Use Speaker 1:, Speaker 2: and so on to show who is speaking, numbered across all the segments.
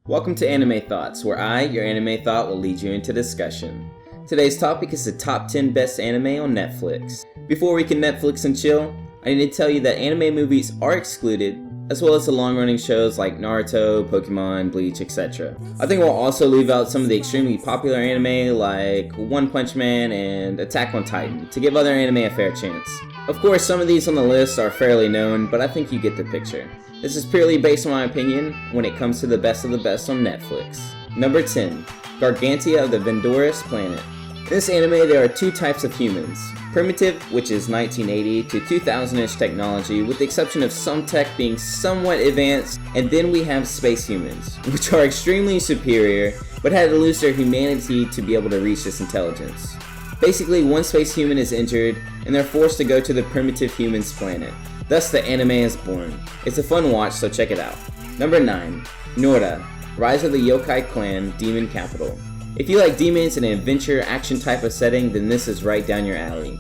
Speaker 1: Welcome to AnimeThoughts, where I, your anime thought, will lead you into discussion. Today's topic is the top 10 best anime on Netflix. Before we can Netflix and chill, I need to tell you that anime movies are excluded, as well as the long-running shows like Naruto, Pokemon, Bleach, etc. I think we'll also leave out some of the extremely popular anime like One Punch Man and Attack on Titan to give other anime a fair chance. Of course, some of these on the list are fairly known, but I think you get the picture. This is purely based on my opinion when it comes to the best of the best on Netflix. Number 10. Gargantia of the Vendorous Planet. In this anime, there are two types of humans. Primitive, which is 1980 to 2000-ish technology, with the exception of some tech being somewhat advanced, and then we have space humans, which are extremely superior, but had to lose their humanity to be able to reach this intelligence. Basically, one space human is injured, and they're forced to go to the primitive human's planet. Thus, the anime is born. It's a fun watch, so check it out. Number 9. Nora, Rise of the Yokai Clan, Demon Capital. If you like demons in an adventure action type of setting, then this is right down your alley.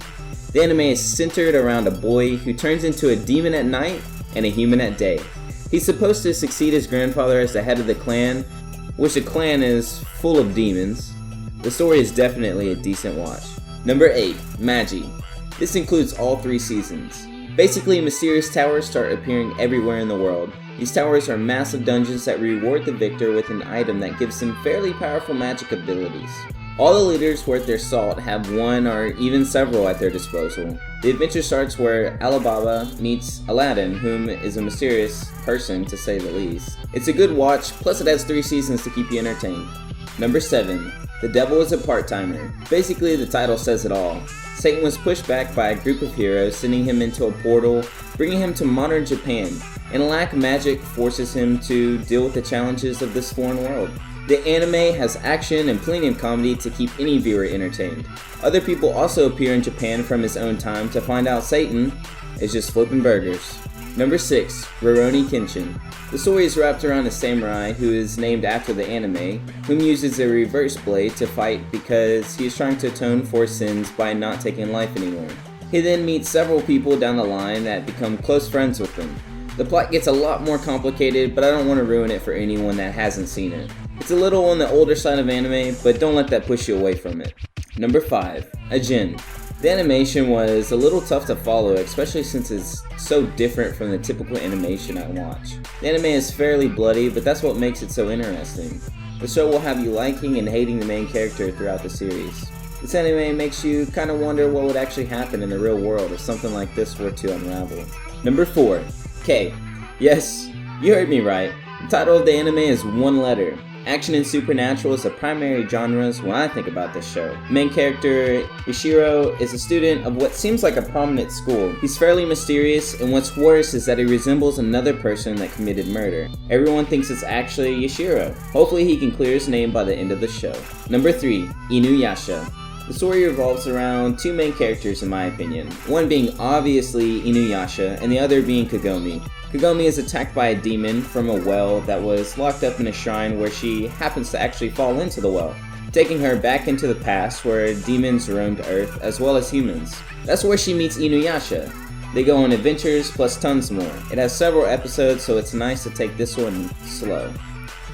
Speaker 1: The anime is centered around a boy who turns into a demon at night and a human at day. He's supposed to succeed his grandfather as the head of the clan, which the clan is full of demons. The story is definitely a decent watch. Number 8. Maggie. This includes all 3 seasons. Basically, mysterious towers start appearing everywhere in the world. These towers are massive dungeons that reward the victor with an item that gives them fairly powerful magic abilities. All the leaders worth their salt have one or even several at their disposal. The adventure starts where Alibaba meets Aladdin, whom is a mysterious person to say the least. It's a good watch, plus it has 3 seasons to keep you entertained. Number 7. The Devil is a Part-timer. Basically, the title says it all. Satan was pushed back by a group of heroes, sending him into a portal, bringing him to modern Japan, and lack of magic forces him to deal with the challenges of this foreign world. The anime has action and plenty of comedy to keep any viewer entertained. Other people also appear in Japan from his own time to find out Satan is just flipping burgers. Number 6. Rurouni Kenshin. The story is wrapped around a samurai who is named after the anime, whom uses a reverse blade to fight because he is trying to atone for his sins by not taking life anymore. He then meets several people down the line that become close friends with him. The plot gets a lot more complicated, but I don't want to ruin it for anyone that hasn't seen it. It's a little on the older side of anime, but don't let that push you away from it. Number 5. Ajin. The animation was a little tough to follow, especially since it's so different from the typical animation I watch. The anime is fairly bloody, but that's what makes it so interesting. The show will have you liking and hating the main character throughout the series. This anime makes you kind of wonder what would actually happen in the real world if something like this were to unravel. Number 4. K. Yes, you heard me right. The title of the anime is one letter. Action and supernatural is the primary genres when I think about this show. The main character, Ishiro, is a student of what seems like a prominent school. He's fairly mysterious, and what's worse is that he resembles another person that committed murder. Everyone thinks it's actually Ishiro. Hopefully he can clear his name by the end of the show. Number 3. Inuyasha. The story revolves around 2 main characters in my opinion, one being obviously Inuyasha and the other being Kagome. Kagome is attacked by a demon from a well that was locked up in a shrine where she happens to actually fall into the well, taking her back into the past where demons roamed Earth as well as humans. That's where she meets Inuyasha. They go on adventures plus tons more. It has several episodes, so it's nice to take this one slow.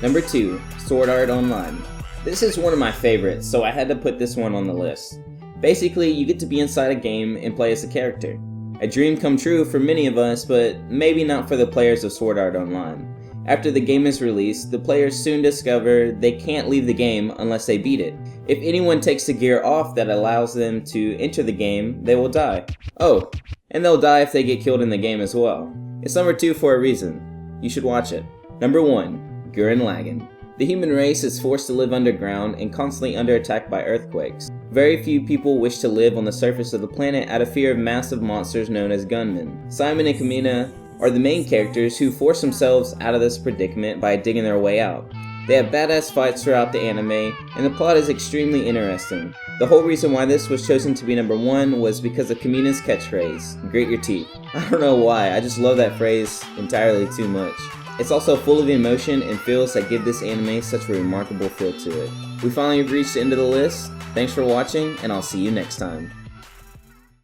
Speaker 1: Number 2. Sword Art Online. This is one of my favorites, so I had to put this one on the list. Basically, you get to be inside a game and play as a character. A dream come true for many of us, but maybe not for the players of Sword Art Online. After the game is released, the players soon discover they can't leave the game unless they beat it. If anyone takes the gear off that allows them to enter the game, they will die. Oh, and they'll die if they get killed in the game as well. It's number 2 for a reason. You should watch it. Number 1. Gurren Lagann. The human race is forced to live underground and constantly under attack by earthquakes. Very few people wish to live on the surface of the planet out of fear of massive monsters known as gunmen. Simon and Kamina are the main characters who force themselves out of this predicament by digging their way out. They have badass fights throughout the anime, and the plot is extremely interesting. The whole reason why this was chosen to be number 1 was because of Kamina's catchphrase, "Grit your teeth." I don't know why, I just love that phrase entirely too much. It's also full of emotion and feels that give this anime such a remarkable feel to it. We finally reached the end of the list. Thanks for watching, and I'll see you next time.